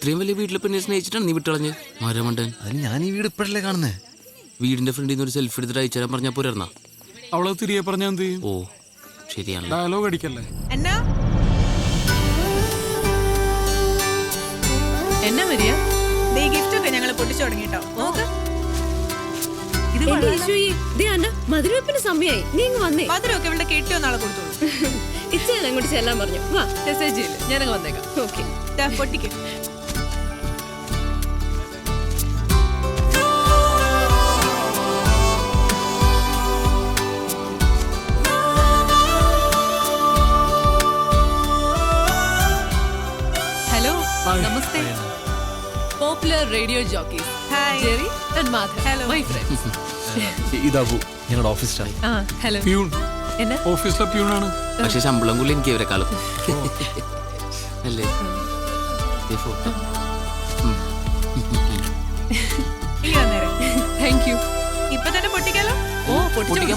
ഇത്രയും വലിയ വീട്ടിലെ പെണ്ണെ സ്നേഹിച്ചിട്ടാണ് നീ വിട്ടളഞ്ഞ് മരമണ്ടൻ. അതിന് ഞാൻ ഈ വീട് ഇപ്പോഴല്ലേ കാണുന്നേ. വീടിന്റെ ഫ്രണ്ടിൽ നിന്ന് ഒരു സെൽഫി എടുത്തിട്ട് അയച്ചുതരാൻ പറഞ്ഞാൽ പോരാ. അവളെ തിരികെ പറഞ്ഞാൽ എന്ത് ചെയ്യും? ഓ ശരിയാണ്. ഡയലോഗ് അടിക്കല്ലേ. എന്നാ വരിക ഗിഫ്റ്റ് ഒക്കെ ഞങ്ങൾ പൊട്ടിച്ചു തുടങ്ങിട്ടോ. മധുരവെപ്പിന് സമയമായി. നീ ഇങ്ങ് വന്നേ. മധുരമൊക്കെ ഇവിടെ കെട്ടിയോ നാളെ കൊടുത്തോളൂ. ഇച്ചയാണ് അങ്ങോട്ട് ചെല്ലാൻ പറഞ്ഞു. വാ മെസ്സേജ് ചെയ്യില്ല, ഞാനങ്ങ് വന്നേക്കാം. ഓക്കെ പൊട്ടിക്ക്. ഹലോ നമസ്തേ. Popular radio jockeys Jerry and Madhav. Hello my friends. ഇതാവൂ ഞങ്ങളുടെ ഓഫീസ് സ്റ്റാഫ്. Hello peon. എന്നാ ഓഫീസിലെ പ്യൂണാണ്. പക്ഷെ ശമ്പളം കൂടി എനിക്ക് ഇവരെക്കാളും അല്ലേ. Thank you. ഇപ്പൊ തന്നെ പൊട്ടിക്കാലോ. ഓ പൊട്ടിക്കാൻ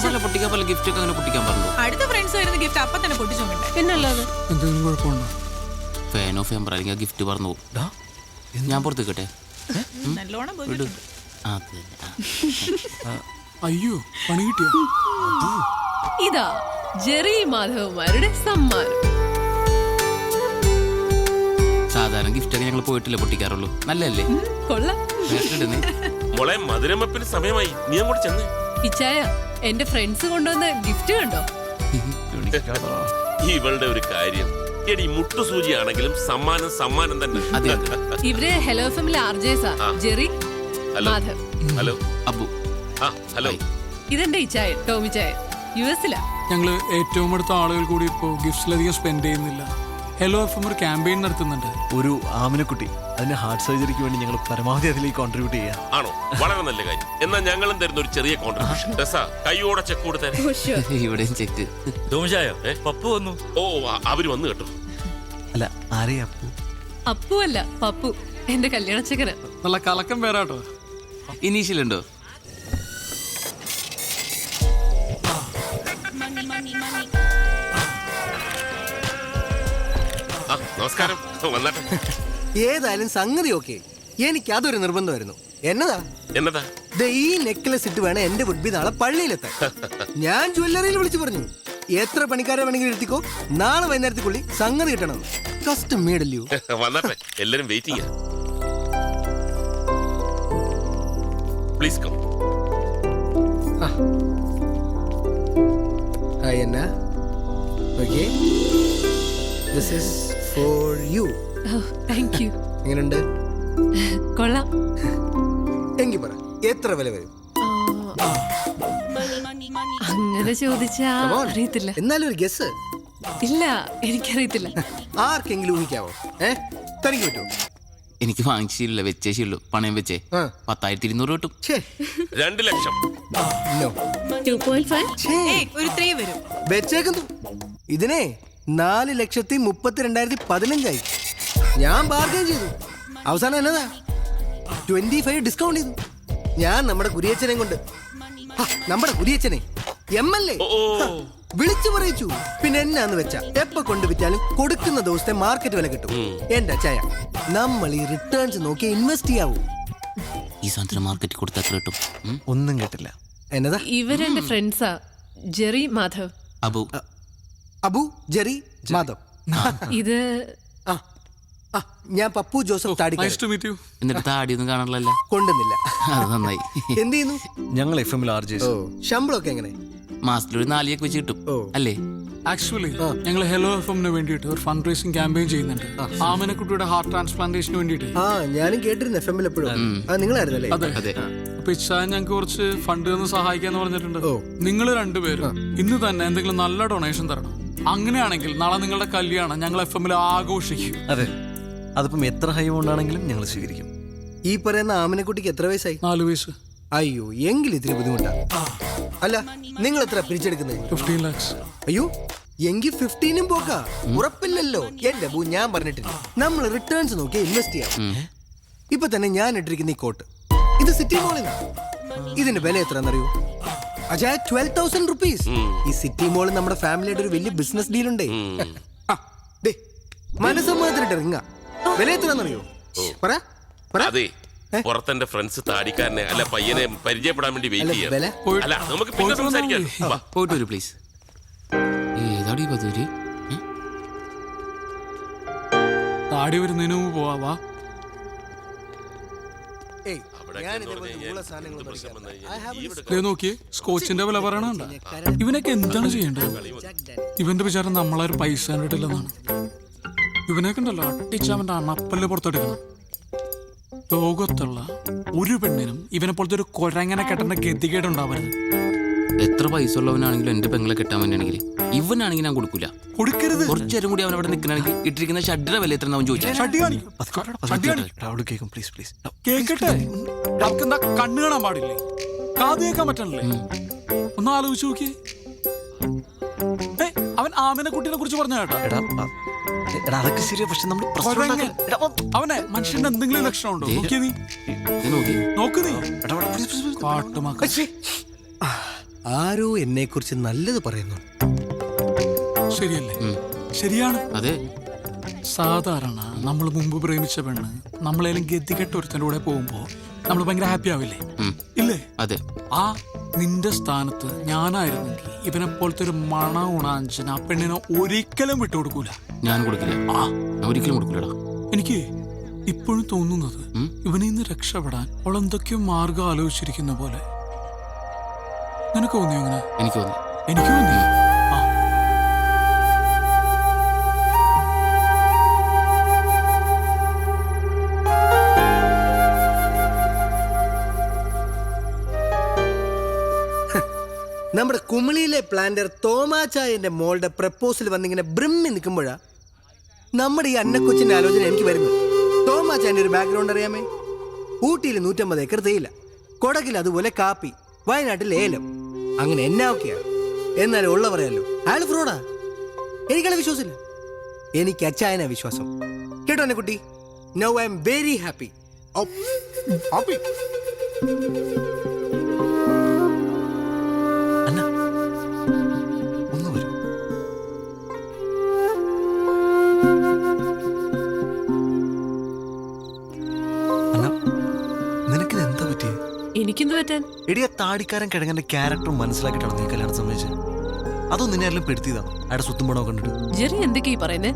പോലെ ഗിഫ്റ്റ് ഒക്കെ അങ്ങനെ പൊട്ടിക്കാൻ പറഞ്ഞു. അടുത്ത ഫ്രണ്ട്സ് വരുന്ന ഗിഫ്റ്റ് അപ്പൊ തന്നെ പൊട്ടിച്ചോണ്ടേ. പിന്നല്ലാതെ എന്തെങ്കിലും കുഴപ്പമുണ്ടോ? ഫാൻ ഓഫ് ചെയ്യാൻ അല്ലെങ്കിൽ ഗിഫ്റ്റ് പറഞ്ഞു പോകും. ഞാൻ പുറത്തേക്കട്ടെ. നല്ലോണം വിടു. അയ്യോ പണി കിട്ടിയോ? ഇതാ ജെറി മാധവന്മാരുടെ സമ്മാനം. സാധാരണ ഗിഫ്റ്റ് ഒക്കെ ഞങ്ങൾ പോയിട്ടില്ല പൊട്ടിക്കാറുള്ളൂ. നല്ലല്ലേ? കൊള്ളാം. മോളെ മധുരമപ്പിന് സമയമായി, നീ അങ്ങോട്ട് ചെന്നേ. ഇച്ചായ എന്റെ ഫ്രണ്ട്സ് കൊണ്ടുവന്ന ഗിഫ്റ്റ് കണ്ടോ? ഇവളുടെ ഒരു കാര്യം എടി, മുട്ടുസൂചിയാണെങ്കിലും സമ്മാനം തന്നെ. ഇവര് ഹലോ ഫാമിലി ആർജേസാ. Jerry Madhav. Hello Abu. Hello. ഇതെന്റെ ഇച്ചായ ടോമി ചായ. യുഎസിലാ. ഞങ്ങള് ഏറ്റവും അടുത്ത ആളുകൾ കൂടി ഇപ്പോ ഗിഫ്റ്റ്സിലധികം സ്പെൻഡ് ചെയ്യുന്നില്ല. ഹലോ എഫ് ഒരു ക്യാമ്പയിൻ നടത്തുന്നുണ്ട്. ഒരു ആമിനക്കുട്ടി, അതിന്റെ ഹാർട്ട് സർജറിക്ക് വേണ്ടി ഞങ്ങൾ പരമാവധി അതിലേക്ക് കോൺട്രിബ്യൂട്ട് ചെയ്യാം. ആണോ? വളരെ നല്ല കാര്യം. എന്നാൽ ഞങ്ങളും തരുന്ന ഒരു ചെറിയ കോൺട്രിബ്യൂഷൻ. കൈയോടെ ചെക്ക് കൊടുത്തേ. ഇവിടെയും ചെക്ക്. പപ്പു വന്നു. ഓ അവര് വന്നു കേട്ടോ. അല്ല, ആരെയാ അപ്പു? അപ്പു അല്ല, പപ്പു. എന്റെ കല്യാണച്ചക്കന. നല്ല കലക്കം പേരാട്ടോ. ഇനീഷ്യൽ ഉണ്ടോ? നമസ്കാരം. വന്നാട്ടെ. ഏതായാലും സംഗതി ഓക്കെ. എനിക്ക് അതൊരു നിർബന്ധമായിരുന്നു. എന്നതാ ഈ നെക്ലസ് ഇട്ട് വേണം എന്റെ വുഡ്ബി നാളെ പള്ളിയിലെത്താൻ. ഞാൻ ജ്വല്ലറിയിൽ വിളിച്ചു പറഞ്ഞു, എത്ര പണിക്കാരെ വേണമെങ്കിലും എടുത്തിക്കോ, നാളെ വൈകുന്നേരത്തേക്കുള്ളിൽ സംഗതി കിട്ടണം. കസ്റ്റം മേഡല്ലോ. വന്നാട്ടെ, എല്ലാരും waiting. Please come. Hi Anna. Okay, this is for you. Thank you. എങ്ങനെയുണ്ട്? കൊള്ളാം. എങ്കിൽ പറ, എത്ര വില വരും? അങ്ങനെ ചോദിച്ചാ അറിയത്തില്ല. എന്നാലും ഒരു ഗസ്. ഇല്ല, എനിക്കറിയത്തില്ല. ആർക്കെങ്കിലും ഊഹിക്കാവോ? തനിക്ക് പറ്റുമോ? എനിക്ക് വാങ്ങിച്ചില്ല, വെച്ചേശുള്ളൂ. പണയം വെച്ചേ 10,200 കിട്ടും. 2 ലക്ഷം. നോ. 2.5. ഒരു 3 വരും. വെച്ചേക്കുന്നു. ഇതിനെ 4,32,15,000 ഞാൻ ബാർഗൈൻ ചെയ്തു. അവസാനം എന്നതാ 25 ഡിസ്കൗണ്ട് ചെയ്തു. ഞാൻ നമ്മുടെ കുരിയച്ചനെ കൊണ്ട്, നമ്മുടെ കുരിയച്ചനെ MLA വിളിച്ചു പറയിച്ചു. പിന്നെ എന്നാന്ന് വെച്ചാ എപ്പ കൊണ്ട് വിറ്റാലും കൊടുക്കുന്ന ദിവസത്തെ മാർക്കറ്റ് വില കിട്ടും. എന്റെ അച്ചായ, നമ്മൾ ഈ റിട്ടേൺസ് നോക്കി ഇൻവെസ്റ്റ് ചെയ്യാവൂ. ഈ സാധനം മാർക്കറ്റിൽ കൊടുത്താൽ എത്ര കിട്ടും? ഒന്നും കേട്ടില്ല. എന്നതാ? ഇവരെന്റെ ഫ്രണ്ട്സാ. ജെറി മാധവ്. അബു, ജെറി, മാധവ്. ഇത് ഞാൻ പപ്പു ജോസഫ് താടി. എന്നിട്ട് താടിയൊന്നും കാണാറില്ല. കൊണ്ടുവന്നില്ല. അത് നന്നായി. എന്ത് ചെയ്യുന്നു? ഞങ്ങൾ FM ആർജേസ്. ശമ്പളമൊക്കെ എങ്ങനെ? മാസത്തിൽ ഒരു 4 വെച്ച് കിട്ടും അല്ലേ? ആക്ച്വലി ഞങ്ങൾ ഹലോ എഫ്എമ്മിന് വേണ്ടിയിട്ട് ഒരു ഫണ്ട് റൈസിംഗ് ക്യാമ്പയിൻ ചെയ്യുന്നുണ്ട്. ആമനക്കുട്ടിയുടെ ഹാർട്ട് ട്രാൻസ്പ്ലാന്റേഷന് വേണ്ടിയിട്ട്. ഞാനും കേട്ടിരുന്നു FM എപ്പോഴും. നിങ്ങളായിരുന്നല്ലേ? അതെ. അപ്പൊ ഇച്ചാൻ ഞങ്ങൾക്ക് കുറച്ച് ഫണ്ട് തന്ന് സഹായിക്കാന്ന് പറഞ്ഞിട്ടുണ്ട്. നിങ്ങൾ രണ്ടുപേരും ഇന്ന് തന്നെ എന്തെങ്കിലും നല്ല ഡൊണേഷൻ തരണം. അങ്ങനെയാണെങ്കിൽ നാളെ നിങ്ങളുടെ കല്യാണം ഞങ്ങൾ FM ആഘോഷിക്കും. അതെ, അതിപ്പം എത്ര ഹൈ കൊണ്ടാണെങ്കിലും ഞങ്ങൾ സ്വീകരിക്കും. ഈ പറയുന്ന ആമനക്കുട്ടിക്ക് എത്ര വയസ്സായി? 4 വയസ്സ്. അയ്യോ, എങ്കിൽ ഇത്തിരി ബുദ്ധിമുട്ടാ. അല്ല, നിങ്ങൾ എത്ര പിരിച്ചെടുക്കുന്നത്? 15 lakhs. അയ്യോ, എങ്കിൽ 15 പോക്കാ. ഉറപ്പില്ലല്ലോ. എന്റെ ബൂ, ഞാൻ പറഞ്ഞിട്ടില്ല, നമ്മൾ റിട്ടേൺസ് നോക്കി ഇൻവെസ്റ്റ് ചെയ്യാം. ഇപ്പൊ തന്നെ ഞാൻ ഇട്ടിരിക്കുന്ന ഈ കോട്ട്, ഇത് സിറ്റി മോളിൽ. ഇതിന്റെ വില എത്രയെന്നറിയോ? അജയ, 12,000 rupees. ഈ സിറ്റി മോളിൽ നമ്മുടെ ഫാമിലിയുടെ ഒരു വലിയ ബിസിനസ് ഡീൽ ഉണ്ടേ. മനസ്സമ്മതത്തിനിട്ട് റിങ്ങ. വില എത്രയെന്നറിയോ? പറ പറ. അതെ പുറത്തെന്റെ ഫ്രണ്ട്സ് താടിക്കാരനെ അല്ല പയ്യനെ പരിചയപ്പെടാൻ വേണ്ടി വെയിറ്റ് വില? ചെയ്യാം. അല്ല നമുക്ക് പിന്നെ സംസാരിക്കാം. വാ. പോയിട്ട് വരൂ പ്ലീസ്. ഏതാടി ബദൂരി? താടി വരുന്നതിന് മുമ്പ് പോവാ. ഏയ്, ഞാൻ ഇതേപോലെ ഉള്ള സാധനങ്ങൾ മേടിക്കാറില്ല. നോക്കിയേ സ്കോച്ചിന്റെ വില പറയണണ്ട. ഇവനൊക്കെ എന്താണ് ചെയ്യേണ്ടത്? ഇവന്റെ വിചാരം നമ്മളാരും പൈസ കണ്ടിട്ടില്ലെന്നാണ്. ഇവനൊക്കെ ഉണ്ടല്ലോ അട്ടിച്ച് അവന്റെ അണപ്പല്ല് പുറത്തെടുക്കണം. ലോകത്തുള്ള ഒരു പെണ്ണിനും ഇവനെ പോലത്തെ ഒരു കൊരങ്ങനെ കെട്ടേണ്ട ഗതികേടുണ്ടാവരുത്. എത്ര പൈസ ഉള്ളവനാണെങ്കിലും എന്റെ പെങ്ങളെ കെട്ടാൻ വേണ്ടിയാണെങ്കിൽ ഇവനാണെങ്കിൽ ഞാൻ കൊടുക്കൂല. കൊടുക്കരുത്. കുറച്ചേരം കൂടി അവൻ അവിടെ നിൽക്കണമെങ്കിൽ ഇട്ടിരിക്കുന്ന ഷഡ്ഡിന്റെ വില എത്ര അവൻ ചോദിച്ചാൽ കേൾക്കും പ്ലീസ് പ്ലീസ്. കേക്കട്ടെ. എന്താ കണ്ണു കാണാൻ പാടില്ലേ? കാത് കേൾക്കാൻ പറ്റണല്ലേ? ഒന്ന് ആലോചിച്ച് നോക്കിയേ. അവൻ ആമിനെ കുട്ടീനെ കുറിച്ച് പറഞ്ഞ കേട്ടോ. എടാ അതൊക്കെ ശരിയാ, പക്ഷെ നമ്മൾ അവനെ മനുഷ്യന്റെ എന്തെങ്കിലും ലക്ഷണം ഉണ്ടോ? നോക്കിയേ നീ. നോക്ക് നീ. പാട്ടുമാക്ക. ആരോ എന്നെ കുറിച്ച് നല്ലത് പറയുന്നു. ശരിയല്ലേ? ശരിയാണ്. അതെ. സാധാരണ നമ്മൾ മുമ്പ് പ്രേമിച്ച പെണ്ണ് നമ്മളേലും ഗതികെട്ട ഒരുത്തൻ്റെ കൂടെ പോകുമ്പോ നമ്മൾ ഭയങ്കര ഹാപ്പി ആവില്ലേ? ഇല്ലേ? അതെ. ആ നിന്റെ സ്ഥാനത്ത് ഞാനായിരുന്നെങ്കിൽ ഇവനെ പോലത്തെ ഒരു മണ ഉണാഞ്ചന ആ പെണ്ണിനെ ഒരിക്കലും വിട്ടുകൊടുക്കൂല. ഞാൻ കൊടുക്കില്ല. ഞാൻ ഒരിക്കലും കൊടുക്കൂലടാ. എനിക്ക് ഇപ്പോഴും തോന്നുന്നത് ഇവനിൽ നിന്ന് രക്ഷപ്പെടാൻ അവൾ എന്തൊക്കെയോ മാർഗം ആലോചിച്ചിരിക്കുന്ന പോലെ. നിനക്ക് തോന്നിയോ അങ്ങനെ? എനിക്ക് തോന്നി. എനിക്ക് തോന്നി. നമ്മുടെ കുമിളിയിലെ പ്ലാന്റർ തോമാച്ചായന്റെ മോളുടെ പ്രപ്പോസൽ വന്നിങ്ങനെ ബ്രിമ്മി നിൽക്കുമ്പോഴാ നമ്മുടെ ഈ അന്നക്കൊച്ചിന്റെ ആലോചന എനിക്ക് വരുന്നത്. തോമാച്ചായന്റെ ഒരു ബാക്ക്ഗ്രൗണ്ട് അറിയാമേ? ഊട്ടിയിൽ 150 ഏക്കർ തേയില, കൊടകിൽ അതുപോലെ കാപ്പി, വയനാട്ടിൽ ഏലം, അങ്ങനെ എന്നാ ഒക്കെയാ. എന്നാലും ഉള്ള പറയാലോ, അയാൾ ഫ്രോഡാ. എനിക്കയാളെ വിശ്വാസമില്ല. എനിക്ക് അച്ചായനാ വിശ്വാസം. കേട്ടോ എന്നെ കുട്ടി? Now I am very happy. എനിക്കെന്ത് പറ്റാൻ? എടിയ താടിക്കാരൻ കിഴങ്ങന്റെ ക്യാരക്ടർ മനസ്സിലാക്കിയിട്ടാണ് നീ കല്യാണം സമ്മതിച്ചത്? അതോ നിന്നെ ആരെങ്കിലും പെടുത്തിയതാണ് അയാളുടെ സ്വത്തും പണമോ കണ്ടിട്ട്? ജെറി എന്തൊക്കെയാ പറയുന്നേ?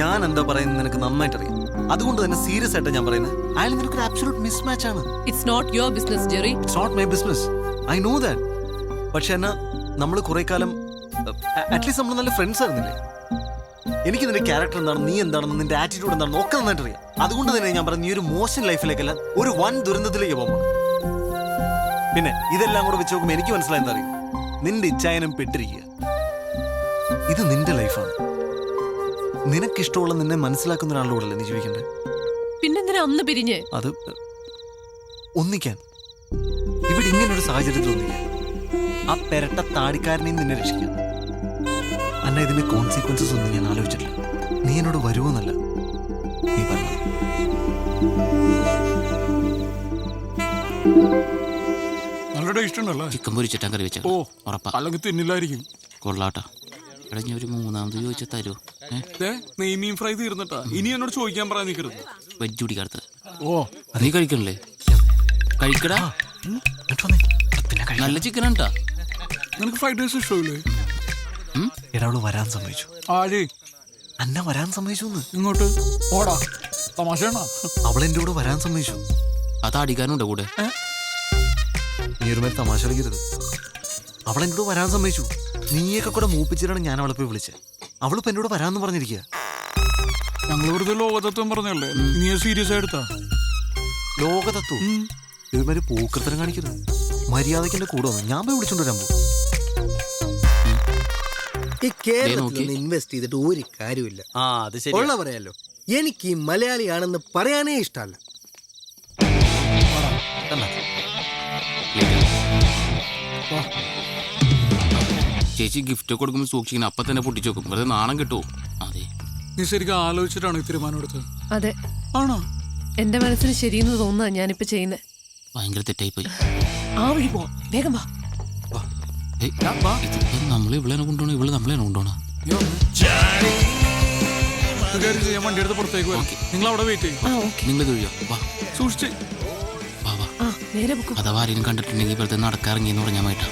ഞാൻ എന്താ പറയുന്നത് നിനക്ക് നന്നായിട്ട് അറിയാം. അതുകൊണ്ട് തന്നെ സീരിയസ് ആയിട്ട് ഞാൻ പറയുന്നത് അയാൾ നിനക്കൊരു അബ്സല്യൂട്ട് മിസ്മാച്ച് ആണ്. It's not your business Jerry. It's not my business. I know that. പക്ഷെ എന്നാ നമ്മൾ കുറെ കാലം അറ്റ്ലീസ്റ്റ് നമ്മൾ നല്ല ഫ്രണ്ട്സ് ആയിരുന്നില്ലേ? എനിക്ക് നിന്റെ ക്യാരക്ടർ എന്താണ്, നീ എന്താണെന്ന്, നിന്റെ ആറ്റിറ്റ്യൂഡ് എന്താണെന്ന് ഒക്കെ നന്നായിട്ട് അറിയാം. അതുകൊണ്ട് തന്നെ ഞാൻ പറഞ്ഞു, നീ ഒരു മോശം ലൈഫിലേക്കല്ല ഒരു വൻ ദുരന്തത്തിലേക്ക് പോകുമ്പോൾ. പിന്നെ ഇതെല്ലാം കൂടെ വെച്ച് നോക്കുമ്പോൾ എനിക്ക് മനസ്സിലായി എന്താ അറിയും, നിന്റെ ഇച്ഛായനം പെട്ടിരിക്കുക. ഇത് നിന്റെ ലൈഫാണ്. നിനക്കിഷ്ടമുള്ള നിന്നെ മനസ്സിലാക്കുന്ന ഒരാളുടെ കൂടെ നീ ജീവിക്കണ്ടേ? പിന്നെന്തിനാ അന്ന് പിരിഞ്ഞ്? അത് ഒന്നിക്കാൻ, ഇവിടെ ഇങ്ങനൊരു സാഹചര്യത്തിൽ ഒന്നിക്കാൻ, ആ പെരട്ട താടിക്കാരനെയും നിന്നെ രക്ഷിക്കാൻ. അന്ന ഇതിന്റെ കോൺസിക്വൻസസ് ഒന്നും ഞാൻ ആലോചിച്ചിട്ടില്ല. നീ എന്നോട് വരുമെന്നല്ല, നീ പറഞ്ഞു. നല്ല ടേസ്റ്റ് ഉണ്ടല്ലോ. ചിക്കൻ പൊരിച്ചിട്ടാൻ കറി വെച്ചാൽ ഉറപ്പാ. അല്ലെങ്കിൽ തിന്നില്ലായിരിക്കും. കൊള്ളാട്ടാ. എടാ ഞാൻ ഒരു മൂന്നാമത് ചോദിച്ചാൽ തരുമോ? നെയ്മീൻ ഫ്രൈ തീർന്നിട്ടാ. ഇനി എന്നോട് ചോദിക്കാൻ പറയാൻ നിൽക്കരുത്. വെജ് കുടിക്കാത്ത. നീ കഴിക്കണല്ലേ? കഴിക്കടാ. നല്ല ചിക്കനാണ് ട്ടാ. നിനക്ക് ഫ്രൈഡ് റൈസ് ഇഷ്ടമില്ലേ? എടാവള് വരാൻ സമ്മതിച്ചു. ആര്? അന്ന വരാൻ സമ്മതിച്ചു. ഇങ്ങോട്ട് ഓടാ. തമാശയാണോ? അവളെന്റെ കൂടെ വരാൻ സമ്മതിച്ചു. അത് അടിക്കാനുണ്ടോ കൂടെ? നീ ഒരു മേൽ തമാശ കളിക്കരുത്. അവളെന്റെ കൂടെ വരാൻ സമ്മതിച്ചു. നീയൊക്കെ കൂടെ മൂപ്പിച്ചിട്ടാണ് ഞാൻ അവളെ പോയി വിളിച്ചത്. അവളിപ്പോ എന്നോട് വരാന്ന് പറഞ്ഞിരിക്കുക. ഞങ്ങൾ വെറുതെ ലോകതത്വം പറഞ്ഞല്ലേ, നീ സീരിയസ് ആയിട്ടാ? ലോകതത്വം ഇതുമാതിരി പൂക്കൃത്തരം കാണിക്കരുത്. മര്യാദയ്ക്ക് എന്റെ കൂടെ വന്നു, ഞാൻ പോയി വിളിച്ചോണ്ട് വരാൻ പോകും. ഈ കേരളത്തിൽ ഇൻവെസ്റ്റ് ചെയ്തിട്ട് ഒരു കാര്യമില്ല. ഉള്ള പറയാലോ, എനിക്ക് ഈ മലയാളിയാണെന്ന് പറയാനേ ഇഷ്ടമല്ല. ചേച്ചി ഗിഫ്റ്റ് കൊടുക്കുമ്പോൾ സൂക്ഷിക്കണം. അപ്പൊ തന്നെ പൊട്ടിച്ചു നോക്കും. വെറുതെ നാണം കിട്ടുമോ? അതെ. നീ ശരിക്കും ആലോചിച്ചിട്ടാണ് ഈ തീരുമാനം എടുത്തത്? അതെ. ആണോ? എന്റെ മനസ്സിന് ശരിയെന്ന് തോന്നുന്ന ഞാനിപ്പോ ചെയ്യുന്നത്. ഭയങ്കര തെറ്റായി പോയി. ആ വഴി പോവാം, വേഗം വാ. നമ്മളെ ഇവളെ കൊണ്ടുപോകണം, ഇവള് നമ്മളെ കൊണ്ടുപോകണം. ഒരു കാര്യം ചെയ്യാൻ വണ്ടി എടുത്ത് പുറത്തേക്ക് വരാം. നിങ്ങൾ അവിടെ വെയിറ്റ് ചെയ്യും. നിങ്ങൾ തൊഴിയോ വാ സൂക്ഷിച്ച്. വാ വാ അഥവാ ആരെയും കണ്ടിട്ടുണ്ടെങ്കിൽ ഇപ്പോഴത്തെ നടക്കാറിങ്ങിന്ന് പറഞ്ഞാൽ മാറ്റാം.